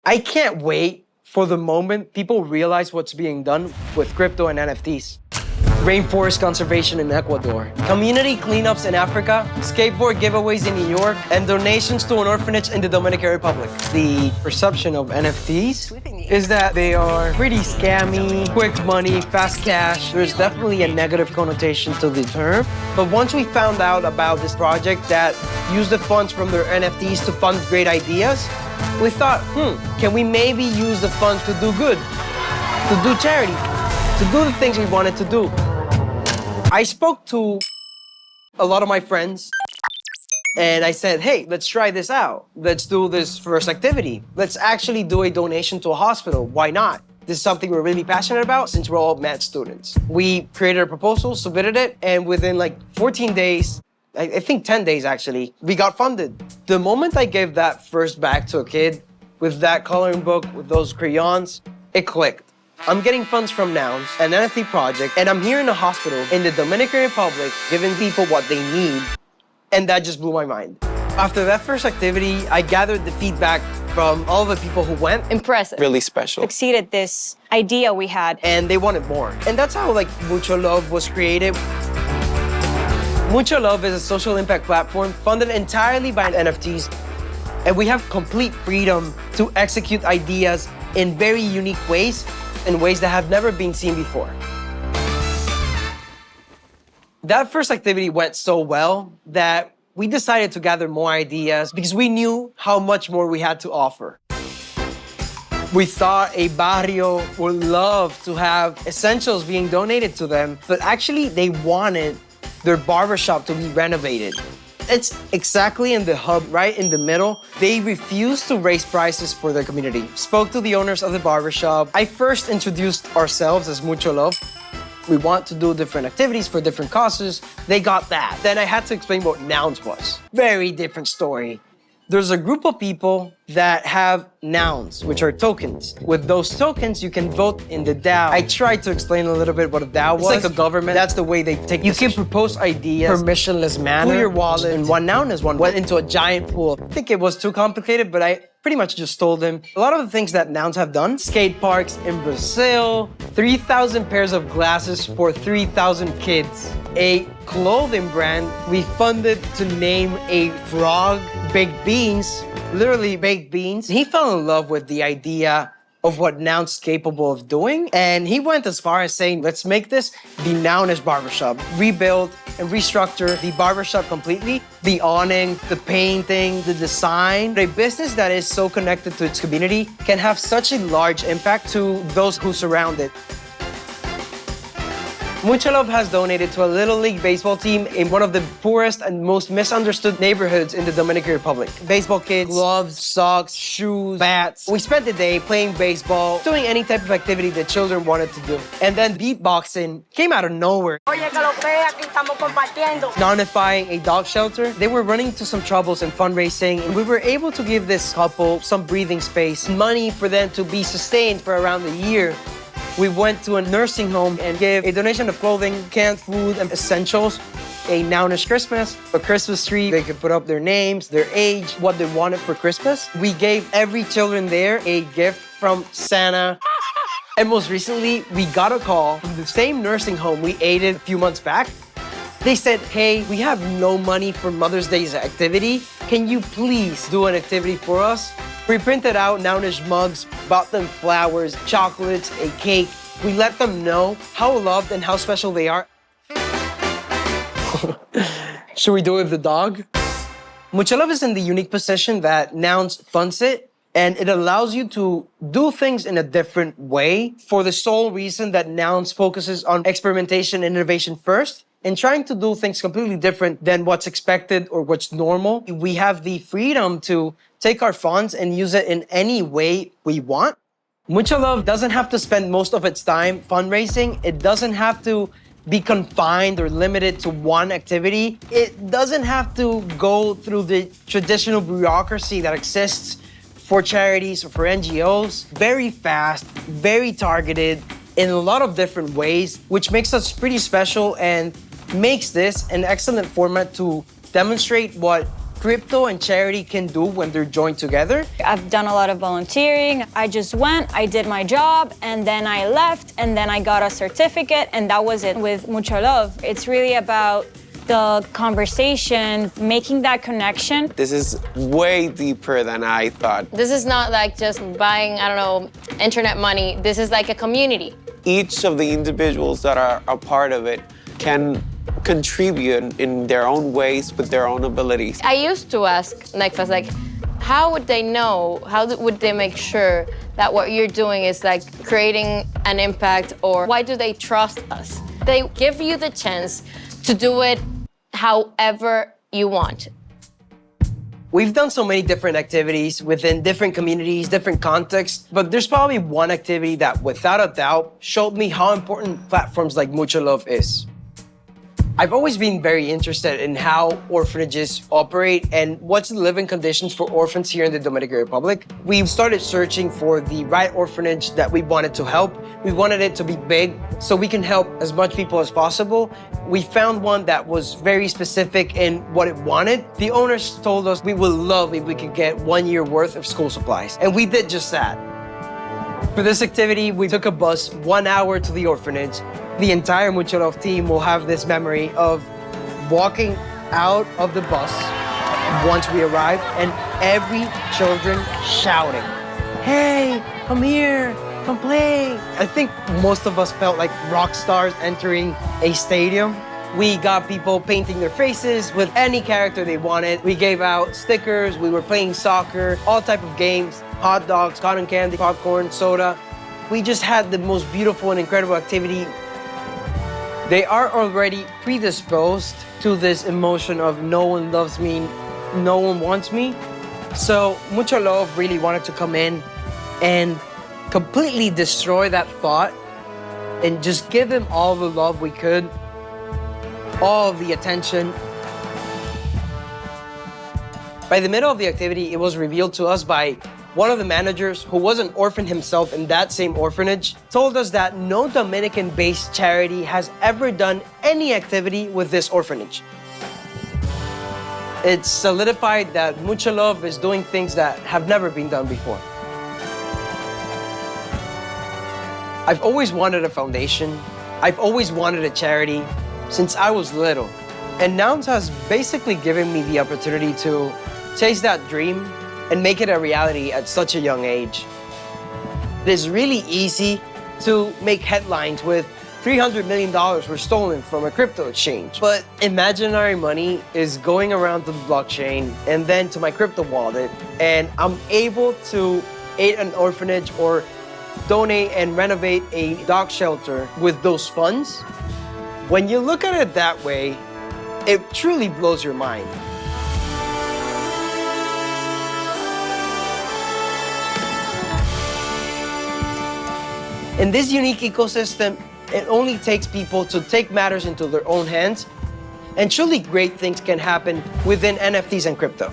I can't wait for the moment people realize what's being done with crypto and NFTs. Rainforest conservation in Ecuador, community cleanups in Africa, skateboard giveaways in New York, and donations to an orphanage in the Dominican Republic. The perception of NFTs is that they are pretty scammy, quick money, fast cash. There's definitely a negative connotation to the term. But once we found out about this project that used the funds from their NFTs to fund great ideas, we thought, can we maybe use the funds to do good, to do charity, to do the things we wanted to do? I spoke to a lot of my friends and I said, hey, let's try this out. Let's do this first activity. Let's actually do a donation to a hospital. Why not? This is something we're really passionate about since we're all med students. We created a proposal, submitted it, and within like 14 days, I think 10 days actually, we got funded. The moment I gave that first bag to a kid with that coloring book, with those crayons, it clicked. I'm getting funds from Nouns, an NFT project, and I'm here in a hospital in the Dominican Republic giving people what they need, and that just blew my mind. After that first activity, I gathered the feedback from all the people who went. Impressive. Really special. Exceeded this idea we had. And they wanted more. And that's how like Mucho Love was created. Mucho Love is a social impact platform funded entirely by NFTs, and we have complete freedom to execute ideas in very unique ways, in ways that have never been seen before. That first activity went so well that we decided to gather more ideas because we knew how much more we had to offer. We thought a barrio would love to have essentials being donated to them, but actually they wanted their barbershop to be renovated. It's exactly in the hub, right in the middle. They refuse to raise prices for their community. Spoke to the owners of the barbershop. I first introduced ourselves as Mucho Love. We want to do different activities for different causes. They got that. Then I had to explain what Nouns was. Very different story. There's a group of people that have nouns, which are tokens. With those tokens, you can vote in the DAO. I tried to explain a little bit what a DAO was. It's like a government. That's the way they take You can propose ideas, permissionless manner, to your wallet, and one noun is one went into a giant pool. I think it was too complicated, but I pretty much just told them a lot of the things that Nouns have done. Skate parks in Brazil, 3,000 pairs of glasses for 3,000 kids. A clothing brand we funded to name a frog baked beans, literally baked beans. He fell in love with the idea of what Nouns is capable of doing, and he went as far as saying, let's make this the Nounish Barbershop. Rebuild and restructure the barbershop completely. The awning, the painting, the design. A business that is so connected to its community can have such a large impact to those who surround it. Mucho Love has donated to a Little League baseball team in one of the poorest and most misunderstood neighborhoods in the Dominican Republic. Baseball kits, gloves, socks, shoes, bats. We spent the day playing baseball, doing any type of activity that children wanted to do. And then beatboxing came out of nowhere. Nonifying a dog shelter. They were running into some troubles in fundraising, and we were able to give this couple some breathing space, money for them to be sustained for around a year. We went to a nursing home and gave a donation of clothing, canned food, and essentials, a Nounish Christmas, a Christmas tree. They could put up their names, their age, what they wanted for Christmas. We gave every children there a gift from Santa. And most recently, we got a call from the same nursing home we aided a few months back. They said, hey, we have no money for Mother's Day's activity. Can you please do an activity for us? We printed out Nounish mugs, bought them flowers, chocolates, a cake. We let them know how loved and how special they are. Should we do it with the dog? Mucho Love is in the unique position that Nouns funds it, and it allows you to do things in a different way for the sole reason that Nouns focuses on experimentation and innovation first, and trying to do things completely different than what's expected or what's normal. We have the freedom to take our funds and use it in any way we want. Mucho Love doesn't have to spend most of its time fundraising. It doesn't have to be confined or limited to one activity. It doesn't have to go through the traditional bureaucracy that exists for charities or for NGOs. Very fast, very targeted in a lot of different ways, which makes us pretty special and makes this an excellent format to demonstrate what crypto and charity can do when they're joined together. I've done a lot of volunteering. I just went, I did my job, and then I left, and then I got a certificate, and that was it with Mucho Love. It's really about the conversation, making that connection. This is way deeper than I thought. This is not like just buying, I don't know, internet money. This is like a community. Each of the individuals that are a part of it can contribute in their own ways with their own abilities. I used to ask Nekfas, like, how would they know? How would they make sure that what you're doing is like creating an impact, or why do they trust us? They give you the chance to do it however you want. We've done so many different activities within different communities, different contexts, but there's probably one activity that without a doubt showed me how important platforms like Mucho Love is. I've always been very interested in how orphanages operate and what's the living conditions for orphans here in the Dominican Republic. We started searching for the right orphanage that we wanted to help. We wanted it to be big so we can help as much people as possible. We found one that was very specific in what it wanted. The owners told us we would love if we could get 1 year worth of school supplies, and we did just that. For this activity, we took a bus 1 hour to the orphanage. The entire Mucho Love team will have this memory of walking out of the bus once we arrived, and every children shouting, "Hey, come here, come play." I think most of us felt like rock stars entering a stadium. We got people painting their faces with any character they wanted. We gave out stickers, we were playing soccer, all type of games, hot dogs, cotton candy, popcorn, soda. We just had the most beautiful and incredible activity. They are already predisposed to this emotion of no one loves me, no one wants me. So Mucho Love really wanted to come in and completely destroy that thought and just give them all the love we could, all of the attention. By the middle of the activity, it was revealed to us by one of the managers, who was an orphan himself in that same orphanage, told us that no Dominican-based charity has ever done any activity with this orphanage. It's solidified that Mucho Love is doing things that have never been done before. I've always wanted a foundation. I've always wanted a charity since I was little. And Nouns has basically given me the opportunity to chase that dream and make it a reality at such a young age. It is really easy to make headlines with $300 million were stolen from a crypto exchange. But imaginary money is going around to the blockchain and then to my crypto wallet, and I'm able to aid an orphanage or donate and renovate a dog shelter with those funds. When you look at it that way, it truly blows your mind. In this unique ecosystem, it only takes people to take matters into their own hands, and truly great things can happen within NFTs and crypto.